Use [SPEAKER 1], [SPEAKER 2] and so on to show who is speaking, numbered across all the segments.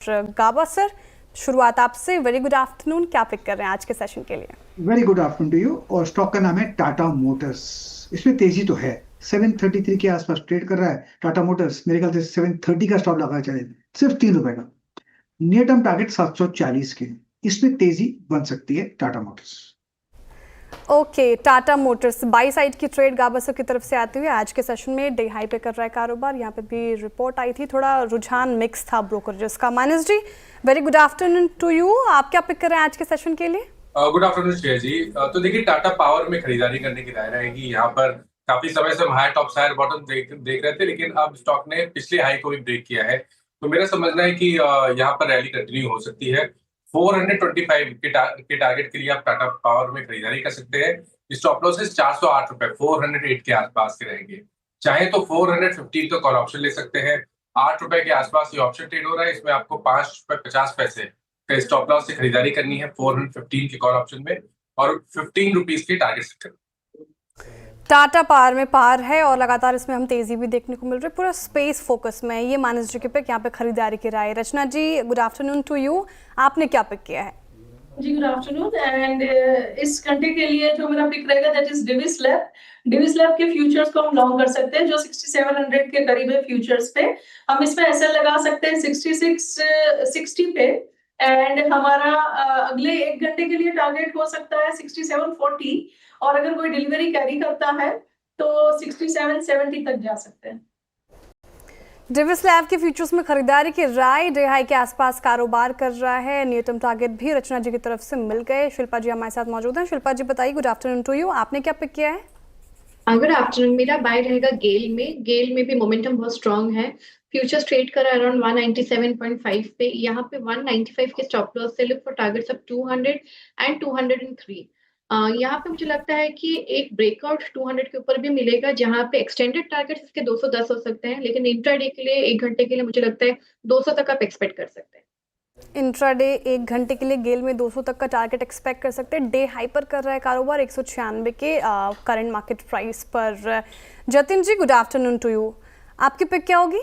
[SPEAKER 1] गाबा sir, शुरुआत आपसे। Very good afternoon, क्या पिक कर रहे हैं आज के सेशन के लिए?
[SPEAKER 2] Very good afternoon to you. और स्टॉक का नाम है टाटा मोटर्स। इसमें तेजी तो है, 733 के आसपास ट्रेड कर रहा है टाटा मोटर्स। मेरे ख्याल से 730 का स्टॉप लगा चले, सिर्फ 3 रुपए का। नियर टर्म टारगेट 740 के। इसमें तेजी बन सकती है Tata Motors.
[SPEAKER 1] Okay, Tata Motors by side की ट्रेड गाबा सर की तरफ से आती हुई आज के सेशन में डे हाई पे कर रहा है कारोबार। यहाँ पे भी रिपोर्ट आई थी, थोड़ा रुझान मिक्स था ब्रोकरेजेस का। Manas ji, very good afternoon to you, आप क्या पिक कर रहे हैं आज के सेशन के लिए?
[SPEAKER 3] गुड आफ्टरनून श्रेया जी। तो देखिए, टाटा पावर में खरीदारी करने की राय रहेगी। यहाँ पर काफी समय से हम हाई टॉप्स हायर बॉटम देख रहे थे, लेकिन अब स्टॉक ने पिछले हाई को भी ब्रेक किया है। तो मेरा समझना है कि यहाँ पर रैली कंटिन्यू हो सकती है। 425 के टारगेट के लिए आप टाटा पावर में खरीदारी कर सकते हैं। स्टॉप लॉस 408 रुपए, 408 के आसपास के रहेंगे। चाहे तो 415 का कॉल ऑप्शन ले सकते हैं। 8 रुपए के आसपास ये ऑप्शन ट्रेड हो रहा है। इसमें आपको 5 रुपए 50 पैसे का स्टॉप लॉस से खरीदारी करनी है 415 के कॉल ऑप्शन में, और 15 रुपीज के टारगेट सेट करना।
[SPEAKER 1] टाटा पावर में पार है और लगातार इसमें हम तेजी भी देखने को मिल रही है। पूरा स्पेस फोकस में ये मानस जी के पिक, यहाँ पे खरीदारी की राय। रचना जी, गुड आफ्टरनून टू यू, आपने क्या पिक किया है?
[SPEAKER 4] जी गुड आफ्टरनून। एंड इस घंटे के लिए जो मेरा पिक रहेगा that is Divi's lab. Divi's lab के फ्यूचर्स को हम लॉन्ग कर सकते हैं, जो 6700 के करीब है फ्यूचर्स पे। हम इसमें ऐसे लगा सकते हैं 6660 पे। एंड हमारा अगले एक घंटे के लिए टारगेट हो सकता है 6740, और अगर कोई डिलीवरी कैरी करता है तो 6770 तक जा सकते हैं।
[SPEAKER 1] डिविस लैब के फ्यूचर्स में खरीदारी की राय, डे हाई के आसपास कारोबार कर रहा है। नियर टर्म टारगेट भी रचना जी की तरफ से मिल गए। शिल्पा जी हमारे साथ मौजूद हैं। शिल्पा जी बताइए, गुड आफ्टरनून टू यू, आपने क्या पिक किया है?
[SPEAKER 5] Good afternoon. मेरा बाय रहेगा गेल में भी मोमेंटम बहुत स्ट्रांग है। फ्यूचर्स ट्रेड कर अराउंड 197.5 पे। यहाँ पे 195 के स्टॉप लॉस से look for targets of 200 and 203। यहाँ पे मुझे लगता है कि एक ब्रेकआउट 200 के ऊपर भी मिलेगा, जहाँ पे एक्सटेंडेड टारगेट्स इसके 210 हो सकते हैं, लेकिन इंट्राडे के लिए एक घंटे के लिए मुझे लगता है 200 तक आप एक्सपेक्ट कर सकते हैं।
[SPEAKER 1] इंट्राडे एक घंटे के लिए गेल में 200 तक का टारगेट एक्सपेक्ट कर सकते हैं। डे हाई पर कर रहा है कारोबार 196 के करंट मार्केट प्राइस पर। जतिन जी, गुड आफ्टरनून टू यू, आपकी पिक क्या होगी?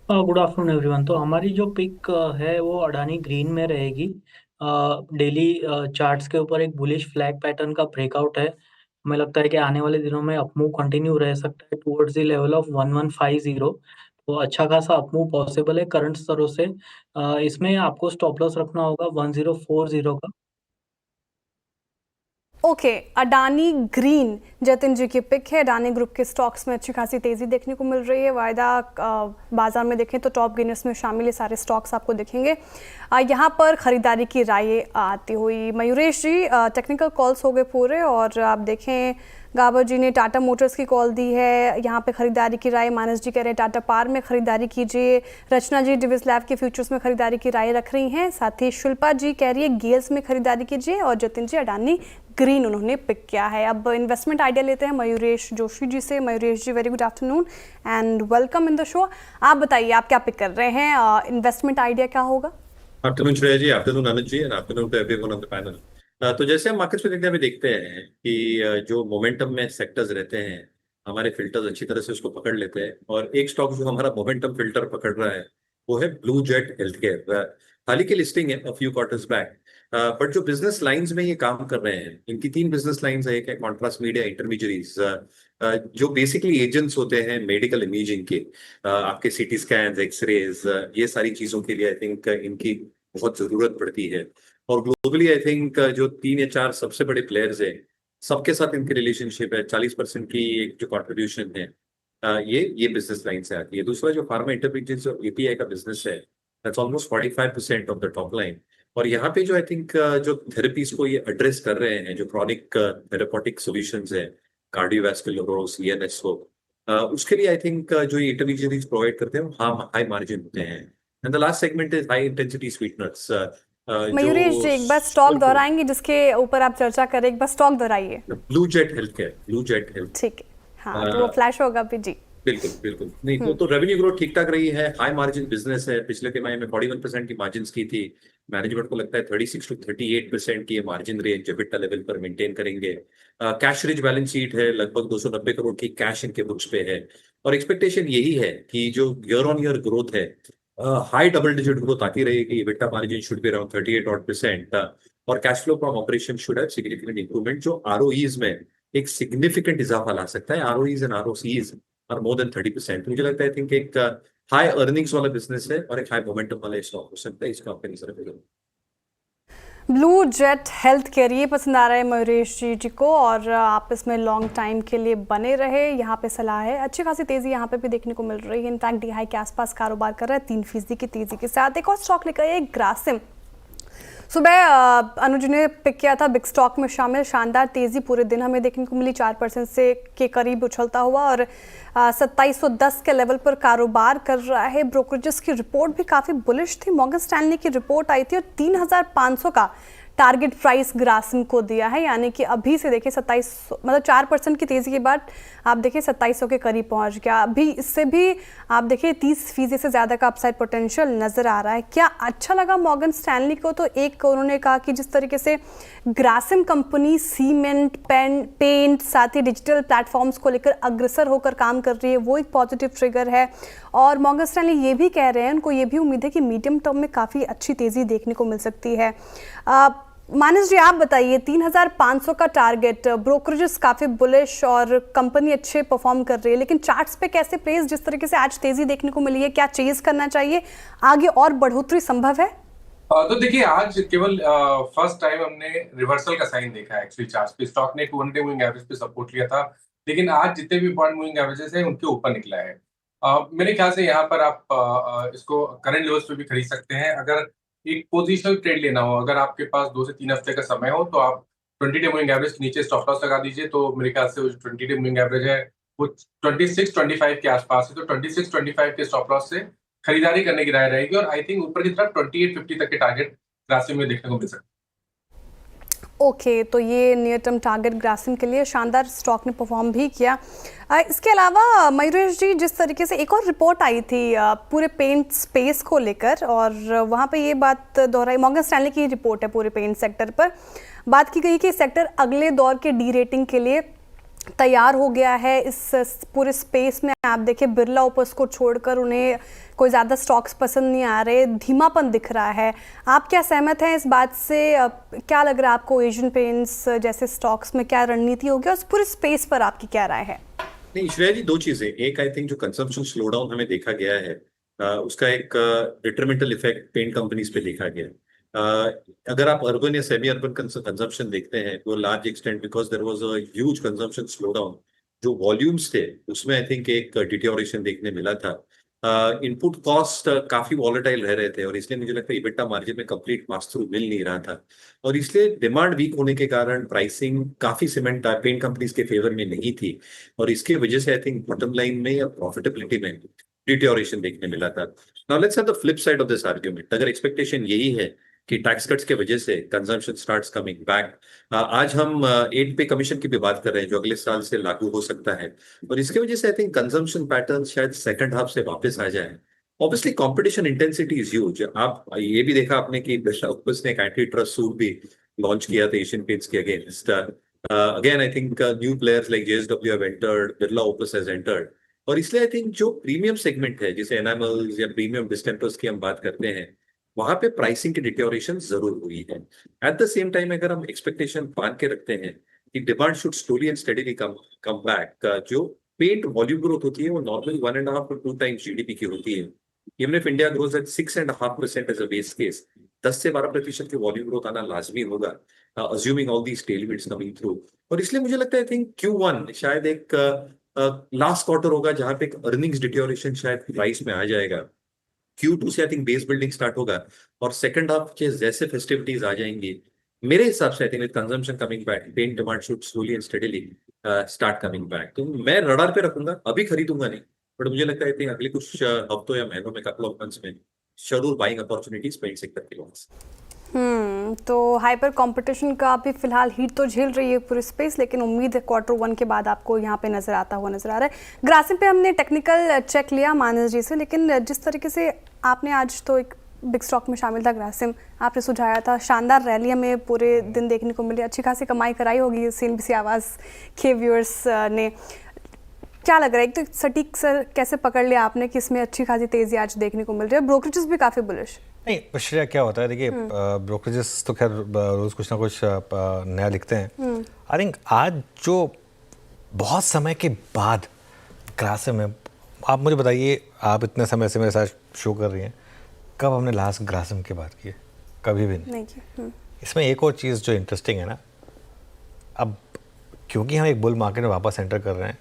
[SPEAKER 6] Good afternoon everyone. तो हमारी जो पिक है वो अडानी ग्रीन में रहेगी। डेली चार्ट्स के ऊपर एक बुलिश फ्लैग पैटर्न का ब्रेकआउट है। हमें लगता है कि आने वाले दिनों में अपमूव कंटिन्यू रह सकता है टुवर्ड्स द लेवल ऑफ 1150। तो अच्छा खासा अपमूव पॉसिबल है करंट स्तरों से। इसमें आपको स्टॉप लॉस रखना होगा 1040 का।
[SPEAKER 1] ओके, अडानी ग्रीन जतिन जी की पिक है। अडानी ग्रुप के स्टॉक्स में अच्छी खासी तेजी देखने को मिल रही है। वायदा बाजार में देखें तो टॉप गेनर्स में शामिल ये सारे स्टॉक्स आपको दिखेंगे। यहाँ पर खरीदारी की राय आती हुई। मयूरेश जी, टेक्निकल कॉल्स हो गए पूरे, और आप देखें गाबर जी ने टाटा मोटर्स की कॉल दी है, यहाँ पे खरीदारी की राय। मानस जी कह रहे हैं टाटा पार में खरीदारी कीजिए। रचना जी डिविस लैब के फ्यूचर्स में खरीदारी की राय रख रही हैं। साथ ही शिल्पा जी कह रही है गेल्स में खरीदारी कीजिए, और जतिन जी अडानी ग्रीन उन्होंने पिक किया है। अब इन्वेस्टमेंट आइडिया लेते हैं मयूरेश जोशी जी से। Mayuresh ji, very good afternoon and welcome in the show. आप बताइए, आप क्या पिक कर रहे हैं? इन्वेस्टमेंट आइडिया क्या होगा?
[SPEAKER 7] Afternoon Shreya ji, afternoon Anand ji, and afternoon to everyone on the panel. तो जैसे हम मार्केट्स में देखते हैं कि जो मोमेंटम में सेक्टर्स रहते हैं, हमारे फिल्टर्स अच्छी तरह से उसको पकड़ लेते हैं। और एक स्टॉक जो हमारा मोमेंटम फिल्टर पकड़ रहा है वो है ब्लू जेट हेल्थ केयर। हाल ही की लिस्टिंग है, फ्यू क्वार्टर्स बैक। बट जो बिजनेस लाइंस में ये काम कर रहे हैं, इनकी 3 बिजनेस लाइंस है। एक है कॉन्ट्रास्ट मीडिया इंटरमीडियरीज, जो बेसिकली एजेंट्स होते हैं मेडिकल इमेजिंग के। आपके सीटी स्कैन, एक्सरेज, ये सारी चीजों के लिए आई थिंक इनकी बहुत जरूरत पड़ती है। और ग्लोबली आई थिंक जो 3 या 4 सबसे बड़े प्लेयर्स हैं, सबके साथ इनकी रिलेशनशिप है। 40% की एक जो कॉन्ट्रीब्यूशन है ये बिजनेस लाइन से आती है। दूसरा जो फार्मा इंटरमीडिएट्स और एपीआई का बिजनेस है, that's almost 45% of the top line. और यहाँ पे जो आई थिंक जो थेरेपीज को ये एड्रेस कर रहे हैं, जो क्रॉनिक थेरेपॉटिक सॉल्यूशंस है, कार्डियोवैस्कुलर हो, सीएनएस हो, उसके लिए आई थिंक जो ये इंटरमीडिएट्स प्रोवाइड करते हैं वो हाई मार्जिन होते हैं। And the last segment is high intensity sweeteners.
[SPEAKER 1] Mayuresh ji, एक बार स्टॉक दोहराएंगे जिसके ऊपर आप चर्चा करें? एक बार स्टॉक दोहराइए।
[SPEAKER 7] Blue Jet Health Care, Blue Jet Health.
[SPEAKER 1] ठीक है, हाँ, तो वो फ्लैश होगा भी जी।
[SPEAKER 7] बिल्कुल बिल्कुल। नहीं तो रेवेन्यू ग्रोथ ठीक ठाक रही है, हाई मार्जिन बिजनेस है। पिछले तिमाही में 41% की मार्जिन की थी। मैनेजमेंट को लगता है 36 to 38% की ये मार्जिन रेंज एबिटा लेवल पर मेंटेन करेंगे। कैश रिच बैलेंस शीट है, लगभग 290 करोड़ की कैश इनके बुक्स पे है। और एक्सपेक्टेशन यही है कि जो ईयर ऑन ईयर ग्रोथ है हाई डबल डिजिट ग्रोथ आती रहेगी, EBITDA margin should be around 38% और cash flow from operation should have significant improvement, जो ROEs में एक सिग्निफिकेंट इजाफा ला सकता है। ROEs and ROCs are more than 30%। मुझे लगता है आई थिंक एक हाई अर्निंग्स वाला बिजनेस है और एक हाई मोमेंटम वाला स्टॉक हो सकता है इस कंपनी से।
[SPEAKER 1] ब्लू जेट हेल्थ केयर ये पसंद आ रहा है मयूरेश जी को, और आप इसमें लॉन्ग टाइम के लिए बने रहे, यहाँ पे सलाह है। अच्छी खासी तेज़ी यहाँ पे भी देखने को मिल रही है, इनफैक्ट डी हाई के आसपास कारोबार कर रहा है 3% की तेज़ी के साथ। एक और स्टॉक लेकर आए ग्रासिम, सुबह अनुज ने पिक किया था बिग स्टॉक में शामिल, शानदार तेज़ी पूरे दिन हमें देखने को मिली, 4% से के करीब उछलता हुआ और 2710 के लेवल पर कारोबार कर रहा है। ब्रोकरेजेस की रिपोर्ट भी काफ़ी बुलिश थी, मॉर्गन स्टैनली की रिपोर्ट आई थी और 3500 का टारगेट प्राइस ग्रासिम को दिया है, यानी कि अभी से देखिए 2700 मतलब 4% की तेज़ी के बाद आप देखिए 2700 के करीब पहुंच गया। अभी इससे भी आप देखिए 30% से ज़्यादा का अपसाइड पोटेंशियल नज़र आ रहा है। क्या अच्छा लगा मॉर्गन स्टैनली को? तो एक उन्होंने कहा कि जिस तरीके से ग्रासिम कंपनी सीमेंट, पेंट साथ ही डिजिटल प्लेटफॉर्म्स को लेकर अग्रसर होकर काम कर रही है, वो एक पॉजिटिव ट्रिगर है। और मॉर्गन स्टैनली ये भी कह रहे हैं उनको ये भी उम्मीद है कि मीडियम टर्म में काफ़ी अच्छी तेज़ी देखने को मिल सकती है। मानस जी आप बताइए, 3500 का टारगेट, ब्रोकरेजेस काफ़ी बुलिश और कंपनी अच्छे परफॉर्म कर रही है, लेकिन चार्ट्स पे कैसे प्लेस, जिस तरीके से आज तेज़ी देखने को मिली है, क्या चेज करना चाहिए, आगे और बढ़ोतरी संभव है?
[SPEAKER 3] तो देखिए आज केवल फर्स्ट टाइम हमने रिवर्सल का साइन देखा है एक्चुअली चार्ट्स पे। स्टॉक ने 200 मूविंग एवरेज पे सपोर्ट लिया था, लेकिन आज जितने भी इंपॉर्टेंट मूविंग एवरेजेस हैं उनके ऊपर निकला है। मेरे ख्याल से यहाँ पर आप इसको करंट लेवल्स पे भी खरीद सकते हैं। अगर एक पोजिशनल ट्रेड लेना हो, अगर आपके पास 2 से 3 हफ्ते का समय हो, तो आप 20 डे मूविंग एवरेज के नीचे स्टॉप लॉस लगा दीजिए। तो मेरे ख्याल से वो 20 डे मूविंग एवरेज है वो 26-25 के आसपास है, तो 26-25 के स्टॉप लॉस से खरीदारी करने की राय रहेगी। और आई थिंक ऊपर की तरफ 28-50 तक के टारगेट ग्रासिम में देखने को मिल सकता है।
[SPEAKER 1] ओके, तो ये नियर टर्म टारगेट ग्रासिम के लिए शानदार स्टॉक ने परफॉर्म भी किया। इसके अलावा मयूरेश जी, जिस तरीके से एक और रिपोर्ट आई थी पूरे पेंट स्पेस को लेकर, और वहाँ पे ये बात दोहराई, मॉर्गन स्टैनली की रिपोर्ट है पूरे पेंट सेक्टर पर, बात की गई कि सेक्टर अगले दौर के डी रेटिंग के लिए तैयार हो गया है। इस पूरे स्पेस में आप देखिए बिरला ओपस को छोड़कर उन्हें कोई ज़्यादा स्टॉक्स पसंद नहीं आ रहे, धीमापन दिख रहा है। आप क्या सहमत हैं इस बात से? क्या लग रहा है आपको एशियन पेंट्स जैसे स्टॉक्स में क्या रणनीति होगी, और उस पूरे स्पेस पर आपकी क्या राय है?
[SPEAKER 7] नहीं श्रेया जी, दो चीजें, एक आई थिंक जो कंजम्पशन स्लो डाउन हमें देखा गया है उसका एक डिटरमिनेंटल इफेक्ट पेंट कंपनीज पे देखा गया है। अगर आप अर्बन या सेमी अर्बन कंजम्पशन देखते हैं तो large extent because there was a huge consumption slow down, जो वॉल्यूम्स थे उसमें आई थिंक एक डिटेरियोरेशन देखने मिला था। इनपुट कॉस्ट काफी वॉलेटाइल रह रहे थे और इसलिए मुझे लगता है EBITDA मार्जिन में कंप्लीट पास थ्रू मिल नहीं रहा था, और इसलिए डिमांड वीक होने के कारण प्राइसिंग काफी सीमेंट पेंट कंपनीज के फेवर में नहीं थी, और इसके वजह से आई थिंक बॉटम लाइन में या प्रॉफिटेबिलिटी में डिटेरियोरेशन देखने मिला था। Now let's have the flip side of this argument. अगर एक्सपेक्टेशन यही है कि टैक्स कट्स के वजह से कंजम्पशन स्टार्ट्स कमिंग बैक, आज हम 8 पे कमीशन की भी बात कर रहे हैं जो अगले साल से लागू हो सकता है, और इसके वजह से आई थिंक कंजम्पशन पैटर्न शायद सेकंड हाफ से वापस आ जाए। Obviously competition intensity is huge. आप ये भी देखा आपने कि बिरला ने एक एंटी ट्रस्ट सूट भी लॉन्च किया था एशियन पेंट्स के against. Again I think new players like JSW have entered, Birla opus has entered, और इसलिए आई थिंक जो प्रीमियम सेगमेंट है जिसे एनामल्स या प्रीमियम डिस्टेंपर्स की हम बात करते हैं, वहां पे प्राइसिंग की डिटेरियोरेशन जरूर हुई है। एट द सेम टाइम अगर हम एक्सपेक्टेशन बांध के रखते हैं कि demand should slowly and steadily come back, जो पेंट वॉल्यूम ग्रोथ होती है वो नॉर्मली 1.5 to 2 times GDP की होती है। Even if India grows at 6.5% as a base case, 10 से 12% की वॉल्यूम ग्रोथ आना लाजमी होगा, assuming all these tailwinds coming through. और इसलिए मुझे लगता है आई थिंक Q1 शायद एक लास्ट क्वार्टर होगा जहां पे एक अर्निंग्स डिटेरियोरेशन शायद प्राइस में आ जाएगा। Q2 से I think base building start होगा, और सेकंड हाफ के जैसे फेस्टिविटीज आ जाएंगी मेरे हिसाब से I think with consumption coming back, paint demand should slowly and steadily start coming back. तो मैं रडार पे रखूंगा, अभी खरीदूंगा नहीं, बट मुझे लगता है आई थिंक अगले कुछ हफ्तों या महीनों में, कपल ऑफ मंथ्स में जरूर बाइंग अपॉर्चुनिटीज पेंट सेक्टर के लिए।
[SPEAKER 1] तो हाइपर कंपटीशन का भी फिलहाल हीट तो झेल रही है पूरी स्पेस, लेकिन उम्मीद है Q1 के बाद आपको यहाँ पे नजर आता हुआ नजर आ रहा है। ग्रासिम पे हमने टेक्निकल चेक लिया मानस जी से, लेकिन जिस तरीके से आपने आज तो एक बिग स्टॉक में शामिल था ग्रासिम, आपने सुझाया था, शानदार रैली हमें पूरे दिन देखने को मिली, अच्छी खासी कमाई कराई होगी CNBC आवाज़ के व्यूअर्स ने। क्या लग रहा है, एक तो सटीक सर कैसे पकड़ लिया आपने कि इसमें अच्छी खासी तेजी आज देखने को मिल रही है, ब्रोकरेजेस भी काफी बुलिश।
[SPEAKER 8] नहीं श्रेया, क्या होता है देखिए, ब्रोकरेजेस तो खैर रोज कुछ ना कुछ नया लिखते हैं। आई थिंक आज जो बहुत समय के बाद ग्रासिम है, आप मुझे बताइए, आप इतने समय से मेरे साथ शो कर रही हैं, कब हमने लास्ट ग्रासिम की बात की है? कभी भी नहीं
[SPEAKER 1] की।
[SPEAKER 8] इसमें एक और चीज़ जो इंटरेस्टिंग है ना, अब क्योंकि हम एक बुल मार्केट में वापस एंटर कर रहे हैं,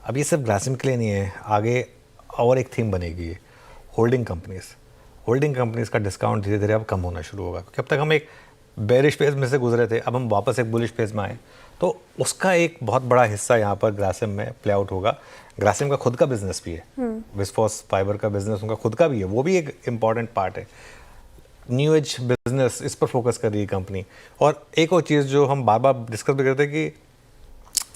[SPEAKER 8] अब ये सिर्फ ग्रासिम के लिए नहीं है, आगे और एक थीम बनेगी, होल्डिंग कंपनीज का डिस्काउंट धीरे धीरे अब कम होना शुरू होगा, क्योंकि अब तक हम एक बेरिश फेज में से गुजरे थे, अब हम वापस एक बुलिश फेज में आए, तो उसका एक बहुत बड़ा हिस्सा यहाँ पर ग्रासिम में प्ले आउट होगा। ग्रासिम का खुद का बिजनेस भी है, विस्फोस फाइबर का बिजनेस उनका खुद का भी है, वो भी एक इम्पॉर्टेंट पार्ट है। न्यू एज बिजनेस, इस पर फोकस कर रही है कंपनी। और एक और चीज़ जो हम बार बार डिस्कस भी करते हैं कि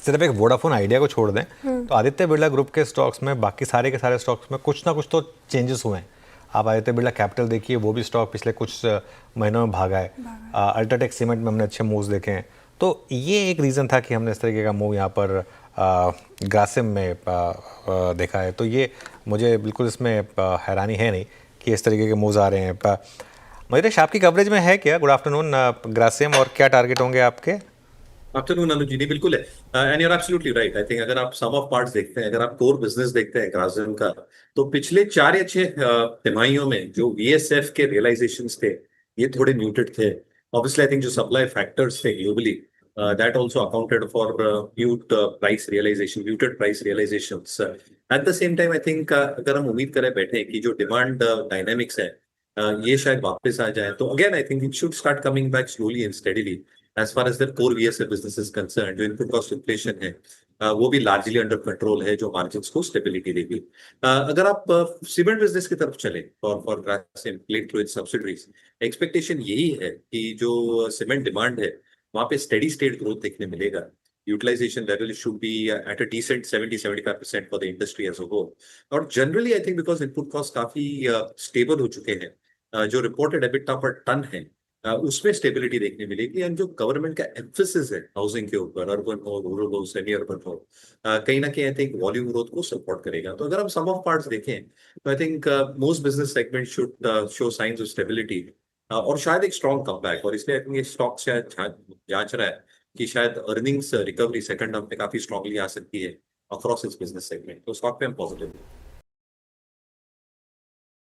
[SPEAKER 8] सिर्फ एक वोडाफोन आइडिया को छोड़ दें तो आदित्य बिरला ग्रुप के स्टॉक्स में, बाकी सारे के सारे स्टॉक्स में कुछ ना कुछ तो चेंजेस हुए हैं। आप आदित्य बिरला कैपिटल देखिए, वो भी स्टॉक पिछले कुछ महीनों में भागा है। अल्ट्राटेक सीमेंट में हमने अच्छे मूव्स देखे हैं, तो ये एक रीज़न था कि हमने इस तरीके का मूव यहाँ पर ग्रासिम में देखा है। तो ये मुझे बिल्कुल इसमें हैरानी है नहीं कि इस तरीके के मूव्स आ रहे हैं। महेश, आपकी कवरेज में है क्या? गुड आफ्टरनून ग्रासिम, और क्या टारगेट होंगे आपके?
[SPEAKER 7] आफ्टरनून अनुज जी, बिल्कुल है, and you're absolutely right. I think अगर आप सम ऑफ पार्ट्स देखते हैं, अगर आप कोर बिजनेस देखते हैं ग्रासिम का, तो पिछले 4 या 6 तिमाहियों में जो वीएसएफ के रियलाइजेशंस थे, ये थोड़े म्यूटेड थे। ऑब्वियसली आई थिंक जो सप्लाई फैक्टर्स थे globally, that also accounted for muted price realisations. At the same time I think अगर हम उम्मीद करें बैठे कि जो डिमांड डायनेमिक्स है ये शायद वापस आ जाए, तो again I think it should start coming back slowly and steadily. As far as their core VSF business is concerned, जो इनपुट कॉस्ट इन्फ्लेशन है वो भी लार्जली अंडर कंट्रोल है, जो मार्जिन्स को स्टेबिलिटी देगी। अगर आप सीमेंट बिजनेस की तरफ चले for Grasim played through it's subsidiaries, expectation यही है कि जो सीमेंट डिमांड है वहाँ पे स्टेडी स्टेट ग्रोथ देखने मिलेगा। Utilization level should be at a decent 70-75% for the industry as a whole. और generally I think because input cost काफी स्टेबल हो चुके हैं, जो रिपोर्टेड एबिटा पर टन है उसमें स्टेबिलिटी देखने मिलेगी। एंड जो गवर्नमेंट का एम्फेसिस है हाउसिंग के ऊपर, अर्बन हो, रूरल हो, सेमी अर्बन हो, कहीं ना कहीं आई थिंक वॉल्यूम ग्रोथ को सपोर्ट करेगा। तो अगर हम सम ऑफ पार्ट्स देखें तो I think most business segment should show science of stability और शायद एक स्ट्रॉन्ग कमबैक। और इसलिए आई थिंक ये स्टॉक शायद जांच रहा है कि शायद अर्निंग्स रिकवरी सेकंड हाफ में काफी स्ट्रांगली आ सकती है अक्रॉस इट्स बिजनेस सेगमेंट, तो स्टॉक पे हम पॉजिटिव हैं।